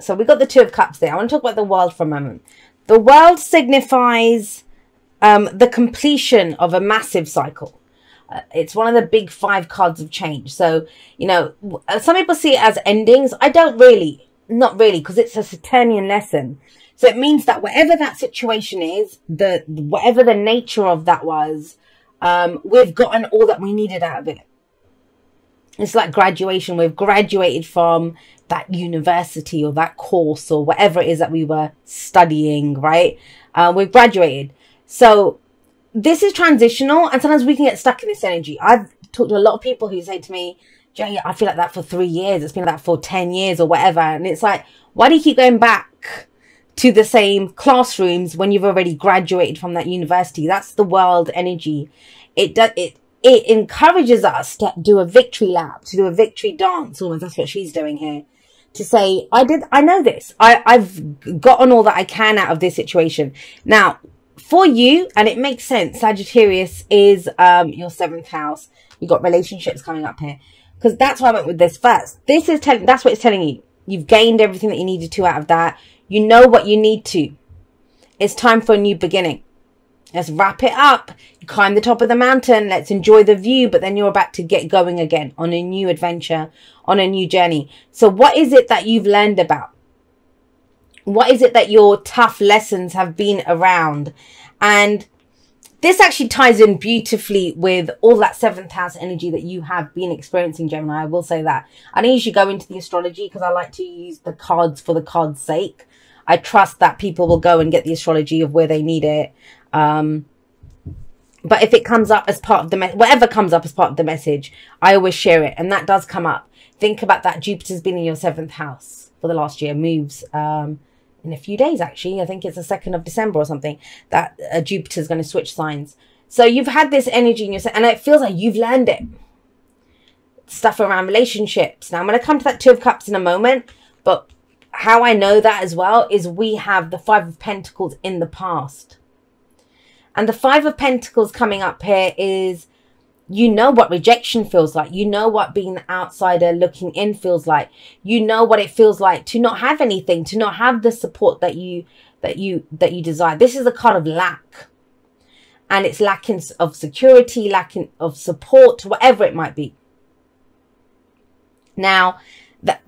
So we got the Two of Cups there. I want to talk about the world for a moment. The world signifies the completion of a massive cycle. It's one of the big 5 cards of change. So, you know, some people see it as endings. I don't really, not really, because it's a Saturnian lesson. So it means that whatever that situation is, whatever the nature of that was, we've gotten all that we needed out of it. It's like graduation. We've graduated from that university or that course or whatever it is that we were studying, right? We've graduated. So this is transitional, and sometimes we can get stuck in this energy. I've talked to a lot of people who say to me, Jay, I feel like that for 3 years. It's been like that for 10 years or whatever. And it's like, why do you keep going back to the same classrooms when you've already graduated from that university? That's the world energy. It encourages us to do a victory lap, to do a victory dance. Almost, that's what she's doing here. To say, I know this. I've gotten all that I can out of this situation. Now, for you, and it makes sense, Sagittarius is your 7th house. You've got relationships coming up here. Because that's why I went with this first. This is that's what it's telling you. You've gained everything that you needed to out of that. You know what you need to. It's time for a new beginning. Let's wrap it up. You climb the top of the mountain. Let's enjoy the view. But then you're about to get going again on a new adventure, on a new journey. So what is it that you've learned about? What is it that your tough lessons have been around? And this actually ties in beautifully with all that 7th house energy that you have been experiencing, Gemini. I will say that. I don't usually go into the astrology because I like to use the cards for the cards' sake. I trust that people will go and get the astrology of where they need it. But if it comes up as part of the whatever comes up as part of the message, I always share it. And that does come up. Think about that. Jupiter's been in your 7th house for the last year. Moves in a few days, actually. I think it's the 2nd of December or something, that Jupiter's going to switch signs. So you've had this energy in yourself, and it feels like you've learned it. Stuff around relationships. Now, I'm going to come to that 2 of Cups in a moment, but how I know that as well is we have the 5 of Pentacles in the past. And the 5 of Pentacles coming up here is, you know what rejection feels like. You know what being the outsider looking in feels like. You know what it feels like to not have anything, to not have the support that you desire. This is a card of lack. And it's lacking of security, lacking of support, whatever it might be. Now,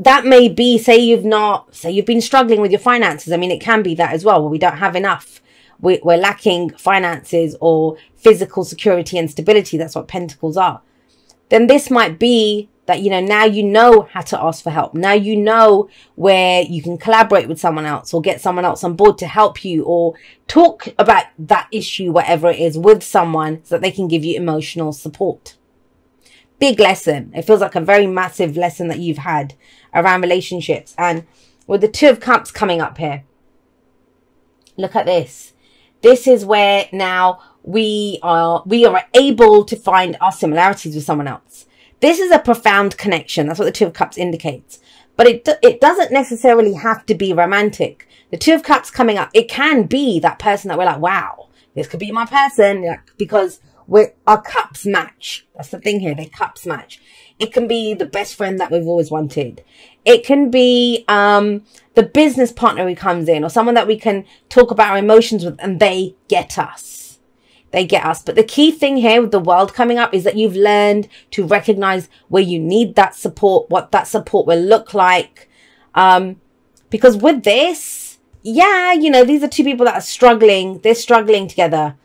that may be, say you've been struggling with your finances. I mean, it can be that as well, where we don't have enough. We're lacking finances or physical security and stability. That's what Pentacles are. Then this might be that, you know, now you know how to ask for help. Now you know where you can collaborate with someone else or get someone else on board to help you, or talk about that issue, whatever it is, with someone so that they can give you emotional support. Big lesson. It feels like a very massive lesson that you've had around relationships. And with the 2 of Cups coming up here, look at this. This is where now we are able to find our similarities with someone else. This is a profound connection. That's what the 2 of Cups indicates. But it doesn't necessarily have to be romantic. The 2 of Cups coming up, it can be that person that we're like, wow, this could be my person, because our cups match. That's the thing here. Their cups match. It can be the best friend that we've always wanted. It can be the business partner who comes in, or someone that we can talk about our emotions with, and they get us. They get us. But the key thing here with the world coming up is that you've learned to recognize where you need that support, what that support will look like. Because with this, yeah, you know, these are 2 people that are struggling. They're struggling together.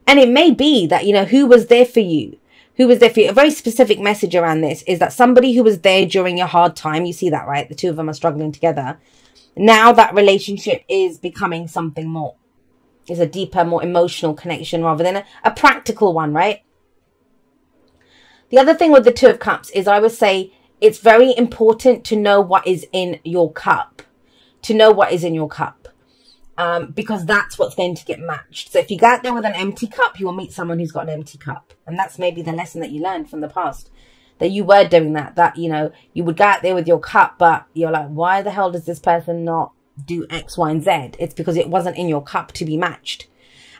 And it may be that, you know, who was there for you? Who was there for you? A very specific message around this is that somebody who was there during your hard time, you see that, right? The 2 of them are struggling together. Now that relationship is becoming something more. It's a deeper, more emotional connection rather than a practical one, right? The other thing with the 2 of Cups is, I would say it's very important to know what is in your cup. To know what is in your cup. Because that's what's going to get matched. So if you go out there with an empty cup, you will meet someone who's got an empty cup. And that's maybe the lesson that you learned from the past. That you were doing that. That, you know, you would go out there with your cup, but you're like, why the hell does this person not do X, Y, and Z? It's because it wasn't in your cup to be matched.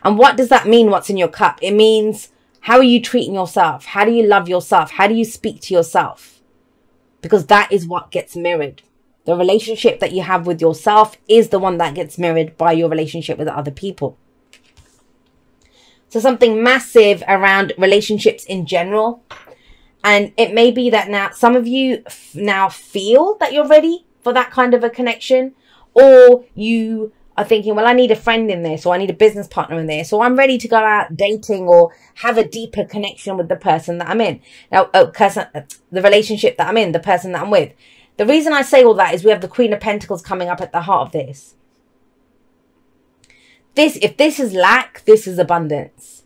And what does that mean, what's in your cup? It means, how are you treating yourself? How do you love yourself? How do you speak to yourself? Because that is what gets mirrored. The relationship that you have with yourself is the one that gets mirrored by your relationship with other people. So something massive around relationships in general. And it may be that now some of you now feel that you're ready for that kind of a connection, or you are thinking, well, I need a friend in this, or I need a business partner in this, or I'm ready to go out dating or have a deeper connection with the person that I'm in. Now, the relationship that I'm in, the person that I'm with. The reason I say all that is we have the Queen of Pentacles coming up at the heart of this. If this is lack, this is abundance.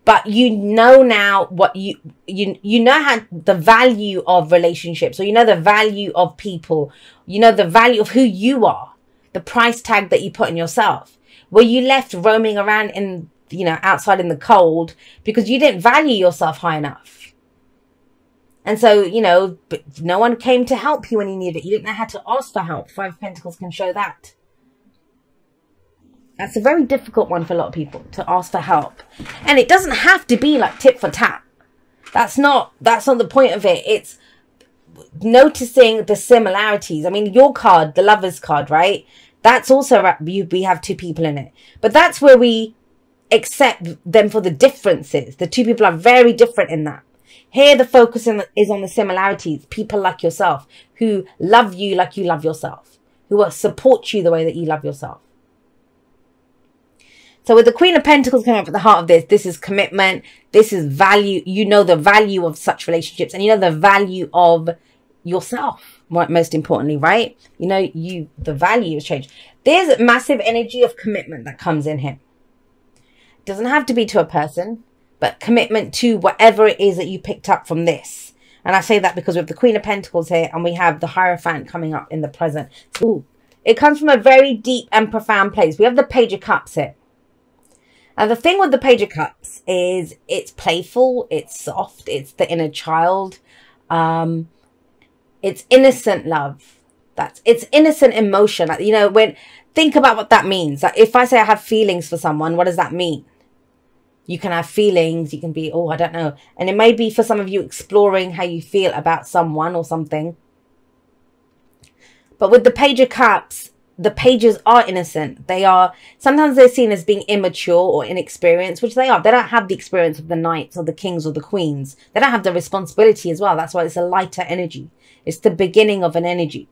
But you know now what you know how the value of relationships, or you know the value of people, you know the value of who you are, the price tag that you put on yourself. Were you left roaming around in, outside in the cold because you didn't value yourself high enough? And so, but no one came to help you when you needed it. You didn't know how to ask for help. Five of Pentacles can show that. That's a very difficult one for a lot of people, to ask for help. And it doesn't have to be like tit for tat. That's not the point of it. It's noticing the similarities. I mean, your card, the Lover's card, right? That's also, we have two people in it. But that's where we accept them for the differences. The two people are very different in that. Here, the focus is on the similarities. People like yourself, who love you like you love yourself, who will support you the way that you love yourself. So with the Queen of Pentacles coming up at the heart of this, this is commitment. This is value. You know the value of such relationships, and you know the value of yourself, most importantly, right? You know, the value has changed. There's massive energy of commitment that comes in here. It doesn't have to be to a person, but commitment to whatever it is that you picked up from this. And I say that because we have the Queen of Pentacles here, and we have the Hierophant coming up in the present. Ooh, it comes from a very deep and profound place. We have the Page of Cups here. And the thing with the Page of Cups is it's playful, it's soft, it's the inner child. It's innocent love. It's innocent emotion. Like, think about what that means. Like, if I say I have feelings for someone, what does that mean? You can have feelings. You can be, I don't know. And it may be for some of you exploring how you feel about someone or something. But with the Page of Cups, the pages are innocent. Sometimes they're seen as being immature or inexperienced, which they are. They don't have the experience of the knights or the kings or the queens. They don't have the responsibility as well. That's why it's a lighter energy. It's the beginning of an energy.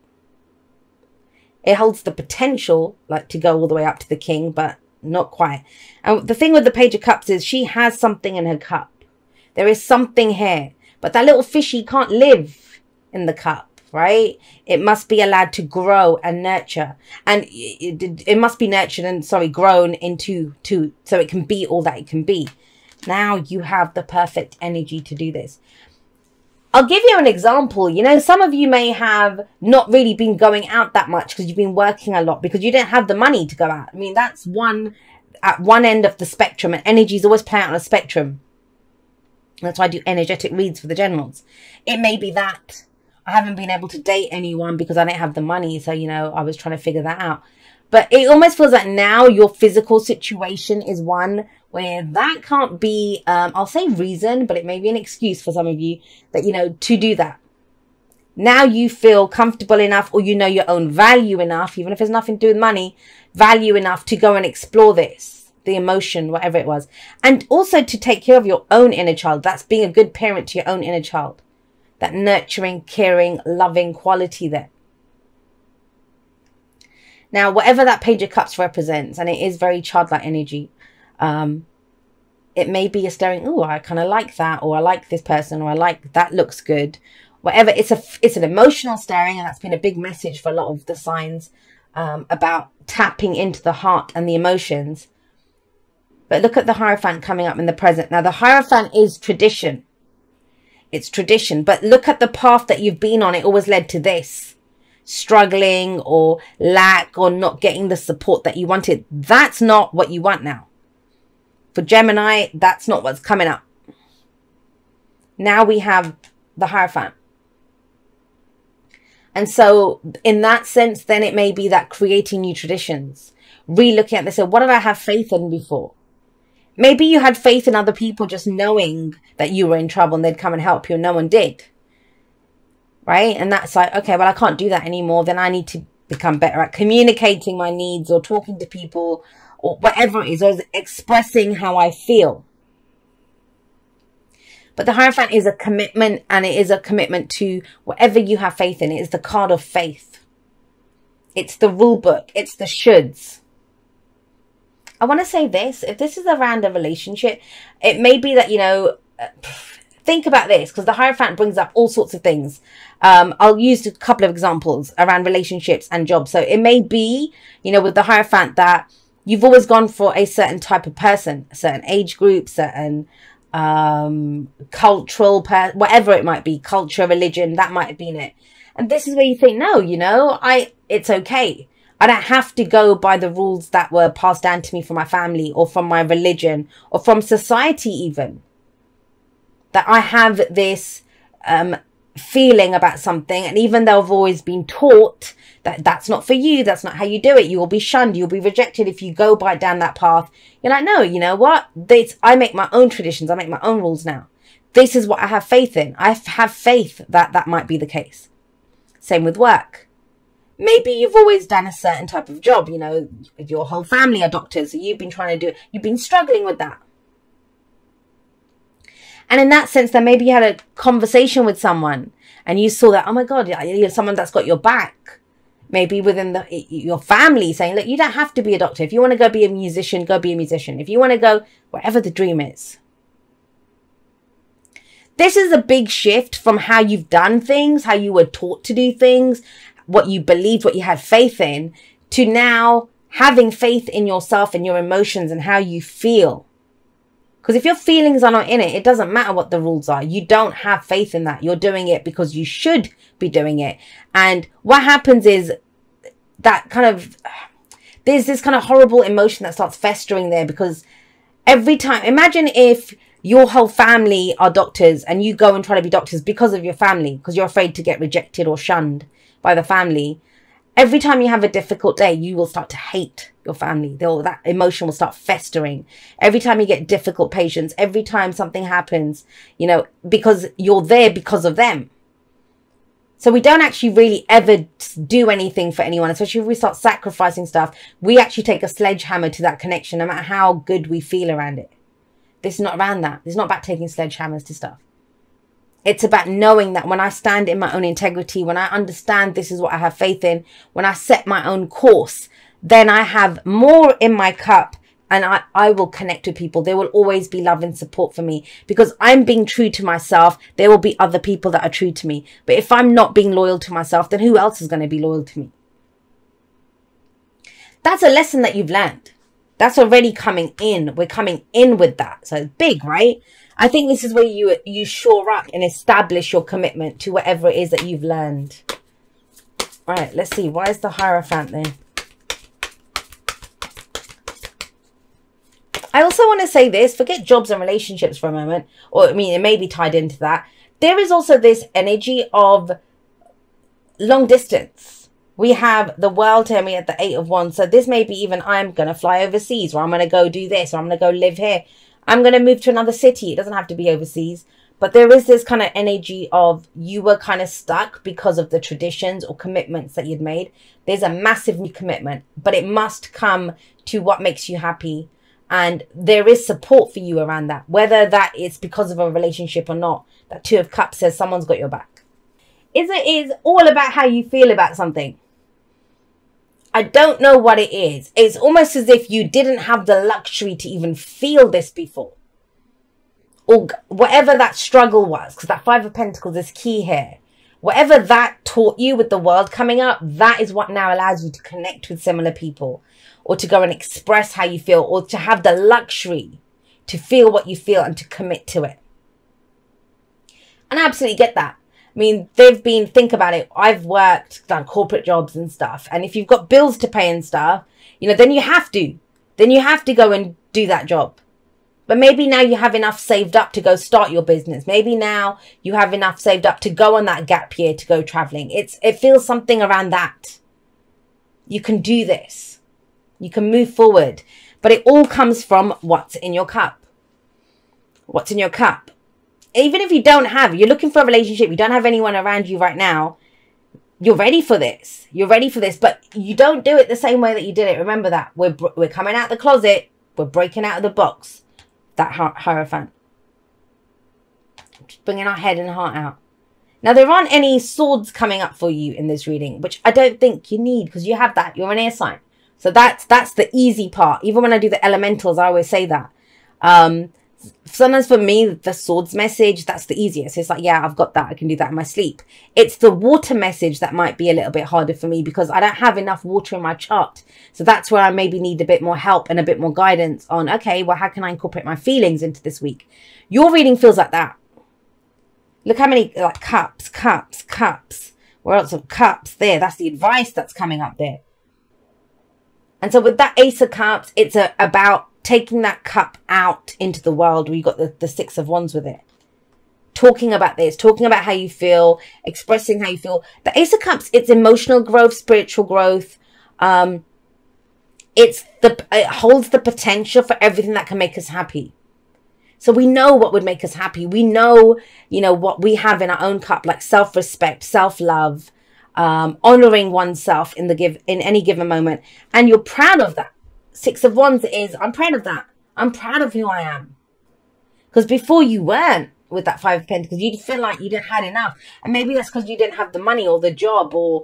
It holds the potential, like, to go all the way up to the king, but not quite. And the thing with the Page of Cups is she has something in her cup. There is something here, but that little fishy can't live in the cup. Right? It must be allowed to grow and nurture, and it must be nurtured and grown into so it can be all that it can be. Now you have the perfect energy to do this. I'll give you an example. Some of you may have not really been going out that much because you've been working a lot because you didn't have the money to go out. I mean, that's at one end of the spectrum, and energies always play out on a spectrum. That's why I do energetic reads for the generals. It may be that I haven't been able to date anyone because I didn't have the money. So, I was trying to figure that out. But it almost feels like now your physical situation is one where that can't be, I'll say reason, but it may be an excuse for some of you that, to do that. Now you feel comfortable enough, or your own value enough, even if it's nothing to do with money, value enough to go and explore this, the emotion, whatever it was. And also to take care of your own inner child. That's being a good parent to your own inner child. That nurturing, caring, loving quality there. Now, whatever that Page of Cups represents, and it is very childlike energy, it may be a staring, I kind of like that, or I like this person, or I like that looks good. Whatever, it's an emotional staring, and that's been a big message for a lot of the signs about tapping into the heart and the emotions. But look at the Hierophant coming up in the present. Now, the Hierophant is tradition. It's tradition, but look at the path that you've been on. It always led to this. Struggling or lack or not getting the support that you wanted. That's not what you want now. For Gemini, that's not what's coming up. Now we have the Hierophant. And so in that sense, then it may be that creating new traditions. Re-looking at this. So what did I have faith in before? Maybe you had faith in other people just knowing that you were in trouble and they'd come and help you, and no one did. right? And that's like, okay, well, I can't do that anymore. Then I need to become better at communicating my needs or talking to people or whatever it is, or expressing how I feel. But the Hierophant is a commitment, and it is a commitment to whatever you have faith in. It is the card of faith. It's the rule book. It's the shoulds. I want to say this. If this is around a relationship, it may be that, you know, think about this, because the Hierophant brings up all sorts of things. I'll use a couple of examples around relationships and jobs. So it may be, you know, with the Hierophant that you've always gone for a certain type of person, a certain age group, certain cultural, whatever it might be, culture, religion, that might have been it. And this is where you think, no, you know, it's okay. I don't have to go by the rules that were passed down to me from my family or from my religion or from society even. That I have this feeling about something, and even though I've always been taught that that's not for you, that's not how you do it, you will be shunned, you'll be rejected if you go down that path. You're like, no, you know what? I make my own traditions. I make my own rules now. This is what I have faith in. I have faith that that might be the case. Same with work. Maybe you've always done a certain type of job, you know, if your whole family are doctors, so you've been trying to do it, you've been struggling with that. And in that sense, then maybe you had a conversation with someone and you saw that, oh my God, you're someone that's got your back. Maybe within your family saying, look, you don't have to be a doctor. If you want to go be a musician, go be a musician. If you want to go, whatever the dream is. This is a big shift from how you've done things, how you were taught to do things, what you believed, what you had faith in, to now having faith in yourself and your emotions and how you feel. Because if your feelings are not in it, it doesn't matter what the rules are. You don't have faith in that. You're doing it because you should be doing it. And what happens is that kind of, there's this kind of horrible emotion that starts festering there, because every time, imagine if your whole family are doctors and you go and try to be doctors because of your family, because you're afraid to get rejected or shunned by the family. Every time you have a difficult day, you will start to hate your family. That emotion will start festering. Every time you get difficult patients, every time something happens, you know, because you're there because of them. So we don't actually really ever do anything for anyone, especially if we start sacrificing stuff. We actually take a sledgehammer to that connection, no matter how good we feel around it. This is not around that. It's not about taking sledgehammers to stuff. It's about knowing that when I stand in my own integrity, when I understand this is what I have faith in, when I set my own course, then I have more in my cup, and I will connect with people. There will always be love and support for me because I'm being true to myself. There will be other people that are true to me. But if I'm not being loyal to myself, then who else is going to be loyal to me? That's a lesson that you've learned. That's already coming in. We're coming in with that. So it's big, right? I think this is where you shore up and establish your commitment to whatever it is that you've learned. All right, let's see. Why is the Hierophant there? I also want to say this. Forget jobs and relationships for a moment. Or, I mean, it may be tied into that. There is also this energy of long distance. We have the world here, we have the Eight of Wands. So this may be even, I'm going to fly overseas, or I'm going to go do this, or I'm going to go live here. I'm going to move to another city. It doesn't have to be overseas. But there is this kind of energy of you were kind of stuck because of the traditions or commitments that you'd made. There's a massive new commitment, but it must come to what makes you happy. And there is support for you around that, whether that is because of a relationship or not. That Two of Cups says someone's got your back. It is all about how you feel about something. I don't know what it is. It's almost as if you didn't have the luxury to even feel this before. Or whatever that struggle was, because that Five of Pentacles is key here. Whatever that taught you with the world coming up, that is what now allows you to connect with similar people. Or to go and express how you feel. Or to have the luxury to feel what you feel and to commit to it. And I absolutely get that. I mean, think about it. I've done corporate jobs and stuff. And if you've got bills to pay and stuff, you know, then you have to go and do that job. But maybe now you have enough saved up to go start your business. Maybe now you have enough saved up to go on that gap year to go traveling. It feels something around that. You can do this. You can move forward. But it all comes from what's in your cup. What's in your cup? Even if you don't have, you're looking for a relationship, you don't have anyone around you right now, you're ready for this. You're ready for this, but you don't do it the same way that you did it. Remember that. We're coming out the closet. We're breaking out of the box. That Hierophant. Just bringing our head and heart out. Now, there aren't any swords coming up for you in this reading, which I don't think you need because you have that. You're an air sign. So that's the easy part. Even when I do the elementals, I always say that. Sometimes for me, the swords message, that's the easiest. It's like, yeah, I've got that. I can do that in my sleep. It's the water message that might be a little bit harder for me because I don't have enough water in my chart. So that's where I maybe need a bit more help and a bit more guidance on, okay, well, how can I incorporate my feelings into this week? Your reading feels like that. Look how many, like, cups. Where else of cups there? That's the advice that's coming up there. And so with that Ace of Cups, it's about taking that cup out into the world where you got the Six of Wands with it. Talking about this, talking about how you feel, expressing how you feel. The Ace of Cups, it's emotional growth, spiritual growth. It holds the potential for everything that can make us happy. So we know what would make us happy. We know, you know, what we have in our own cup, like self-respect, self-love, honoring oneself in any given moment. And you're proud of that. Six of Wands is, I'm proud of that. I'm proud of who I am. Because before you weren't with that Five of Pentacles, you'd feel like you didn't had enough. And maybe that's because you didn't have the money or the job or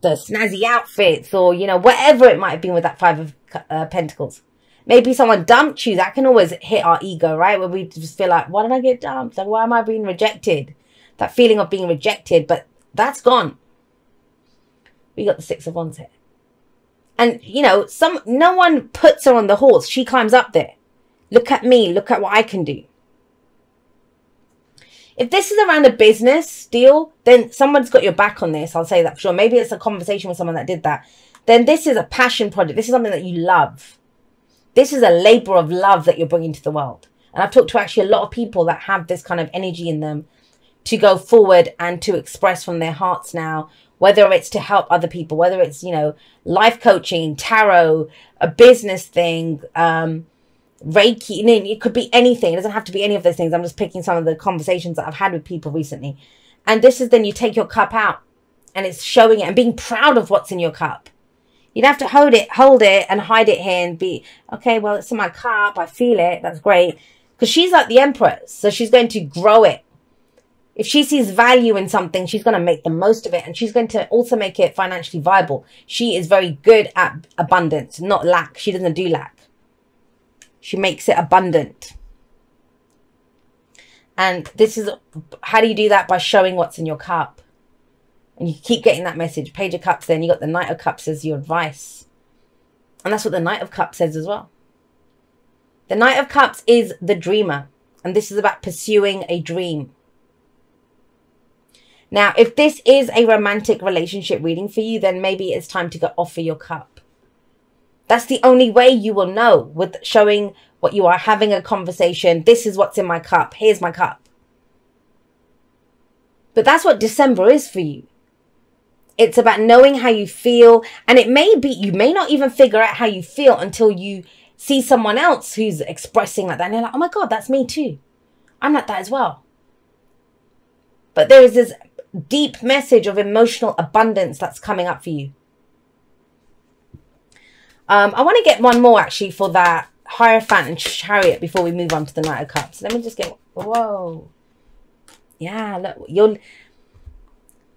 the snazzy outfits or, you know, whatever it might have been with that Five of Pentacles. Maybe someone dumped you. That can always hit our ego, right? Where we just feel like, why did I get dumped? Like, why am I being rejected? That feeling of being rejected, but that's gone. We got the Six of Wands here. And, you know, no one puts her on the horse. She climbs up there. Look at me. Look at what I can do. If this is around a business deal, then someone's got your back on this. I'll say that for sure. Maybe it's a conversation with someone that did that. Then this is a passion project. This is something that you love. This is a labor of love that you're bringing to the world. And I've talked to actually a lot of people that have this kind of energy in them to go forward and to express from their hearts now, whether it's to help other people, whether it's, you know, life coaching, tarot, a business thing, Reiki, you know, it could be anything. It doesn't have to be any of those things. I'm just picking some of the conversations that I've had with people recently. And this is then you take your cup out and it's showing it and being proud of what's in your cup. You don't have to hold it and hide it here and be, okay, well, it's in my cup. I feel it. That's great. Because she's like the Empress. So she's going to grow it. If she sees value in something, she's going to make the most of it. And she's going to also make it financially viable. She is very good at abundance, not lack. She doesn't do lack. She makes it abundant. And this is, how do you do that? By showing what's in your cup. And you keep getting that message. Page of Cups, then you got the Knight of Cups as your advice. And that's what the Knight of Cups says as well. The Knight of Cups is the dreamer. And this is about pursuing a dream. Now, if this is a romantic relationship reading for you, then maybe it's time to go offer your cup. That's the only way you will know, with showing what you are, having a conversation. This is what's in my cup. Here's my cup. But that's what December is for you. It's about knowing how you feel. And it may be, you may not even figure out how you feel until you see someone else who's expressing like that. And you're like, oh my God, that's me too. I'm like that as well. But there is this deep message of emotional abundance that's coming up for you. I want to get one more actually for that Hierophant and Chariot before we move on to the Knight of Cups. Let me just get, whoa. Yeah, look,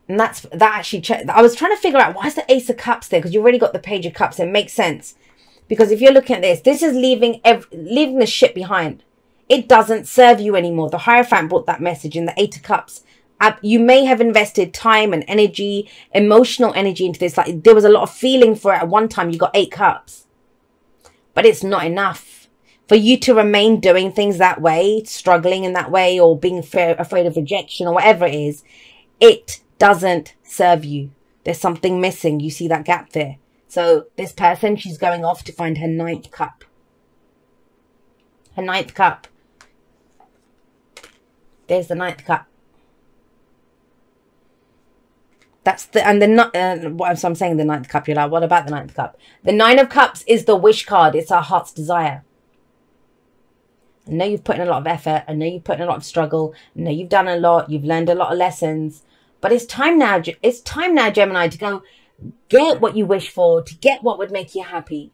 and that actually, I was trying to figure out, why is the Ace of Cups there? Because you've already got the Page of Cups. It makes sense. Because if you're looking at this, this is leaving the ship behind. It doesn't serve you anymore. The Hierophant brought that message in the Eight of Cups. You may have invested time and energy, emotional energy into this. Like, there was a lot of feeling for it at one time. You got 8 cups. But it's not enough. For you to remain doing things that way, struggling in that way, or being afraid of rejection or whatever it is, it doesn't serve you. There's something missing. You see that gap there. So this person, she's going off to find her 9th cup. Her 9th cup. There's the 9th cup. That's the, and the, so I'm saying the 9th cup. You're like, what about the 9th cup? The 9 of Cups is the wish card. It's our heart's desire. I know you've put in a lot of effort. I know you've put in a lot of struggle. I know you've done a lot. You've learned a lot of lessons. But it's time now. It's time now, Gemini, to go get what you wish for, to get what would make you happy.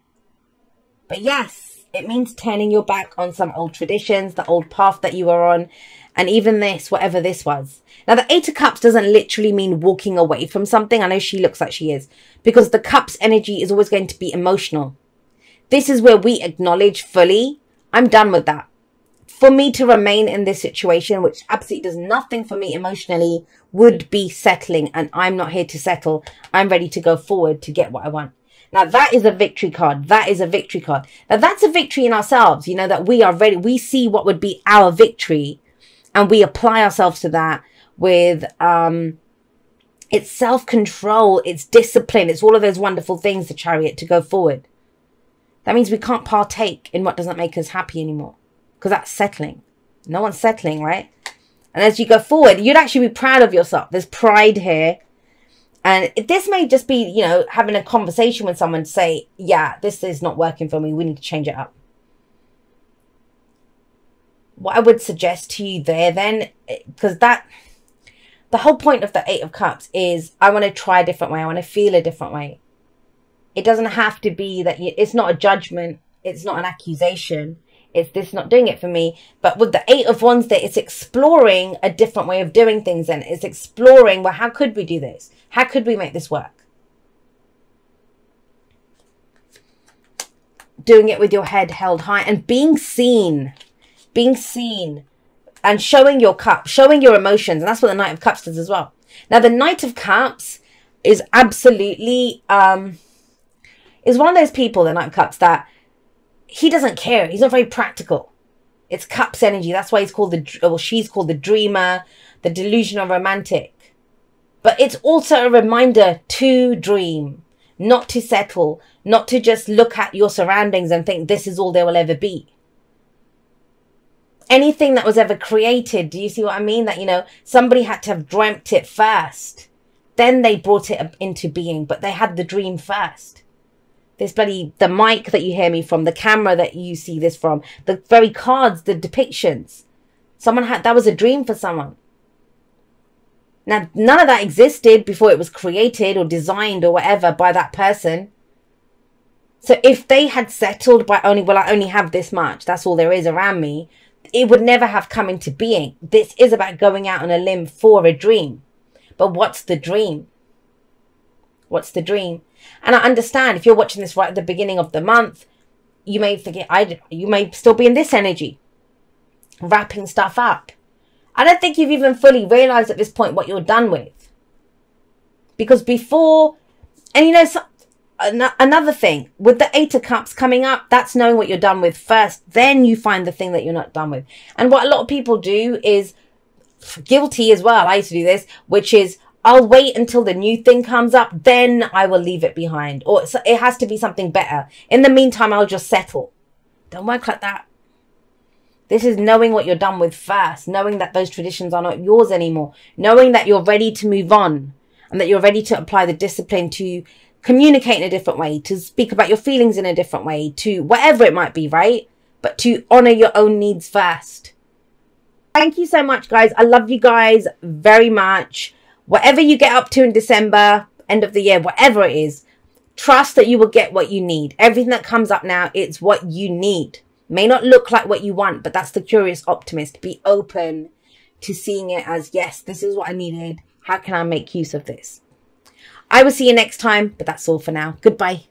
But yes, it means turning your back on some old traditions, the old path that you were on, and even this, whatever this was. Now, the Eight of Cups doesn't literally mean walking away from something. I know she looks like she is, because the Cups energy is always going to be emotional. This is where we acknowledge fully, I'm done with that. For me to remain in this situation, which absolutely does nothing for me emotionally, would be settling. And I'm not here to settle. I'm ready to go forward to get what I want. Now, that is a victory card. That is a victory card. Now, that's a victory in ourselves. You know, that we are ready. We see what would be our victory. And we apply ourselves to that with it's self-control, it's discipline, it's all of those wonderful things, the Chariot, to go forward. That means we can't partake in what doesn't make us happy anymore. Because that's settling. No one's settling, right? And as you go forward, you'd actually be proud of yourself. There's pride here. And this may just be, you know, having a conversation with someone to say, yeah, this is not working for me. We need to change it up. What I would suggest to you there then, because the whole point of the Eight of Cups is I want to try a different way. I want to feel a different way. It doesn't have to be that it's not a judgment. It's not an accusation. It's this not doing it for me. But with the Eight of Wands there, it's exploring a different way of doing things. And it's exploring, well, how could we do this? How could we make this work? Doing it with your head held high and being seen. Being seen. And showing your cup. Showing your emotions. And that's what the Knight of Cups does as well. Now, the Knight of Cups is absolutely... is one of those people, the Knight of Cups, that... he doesn't care. He's not very practical. It's Cups energy. That's why he's called she's called the dreamer, the delusional romantic. But it's also a reminder to dream, not to settle, not to just look at your surroundings and think this is all there will ever be. Anything that was ever created, do you see what I mean? That, you know, somebody had to have dreamt it first. Then they brought it into being, but they had the dream first. This bloody, the mic that you hear me from, the camera that you see this from, the very cards, the depictions. Someone had, that was a dream for someone. Now, none of that existed before it was created or designed or whatever by that person. So if they had settled by only, well, I only have this much, that's all there is around me, it would never have come into being. This is about going out on a limb for a dream. But what's the dream? What's the dream? And I understand if you're watching this right at the beginning of the month, you may forget, you may still be in this energy, wrapping stuff up. I don't think you've even fully realized at this point what you're done with. Because before, and you know, another thing, with the Eight of Cups coming up, that's knowing what you're done with first. Then you find the thing that you're not done with. And what a lot of people do is, guilty as well, I used to do this, which is, I'll wait until the new thing comes up, then I will leave it behind. Or it has to be something better. In the meantime, I'll just settle. Don't work like that. This is knowing what you're done with first. Knowing that those traditions are not yours anymore. Knowing that you're ready to move on. And that you're ready to apply the discipline to communicate in a different way. To speak about your feelings in a different way. To whatever it might be, right? But to honor your own needs first. Thank you so much, guys. I love you guys very much. Whatever you get up to in December, end of the year, whatever it is, trust that you will get what you need. Everything that comes up now, it's what you need. May not look like what you want, but that's the curious optimist. Be open to seeing it as, yes, this is what I needed. How can I make use of this? I will see you next time, but that's all for now. Goodbye.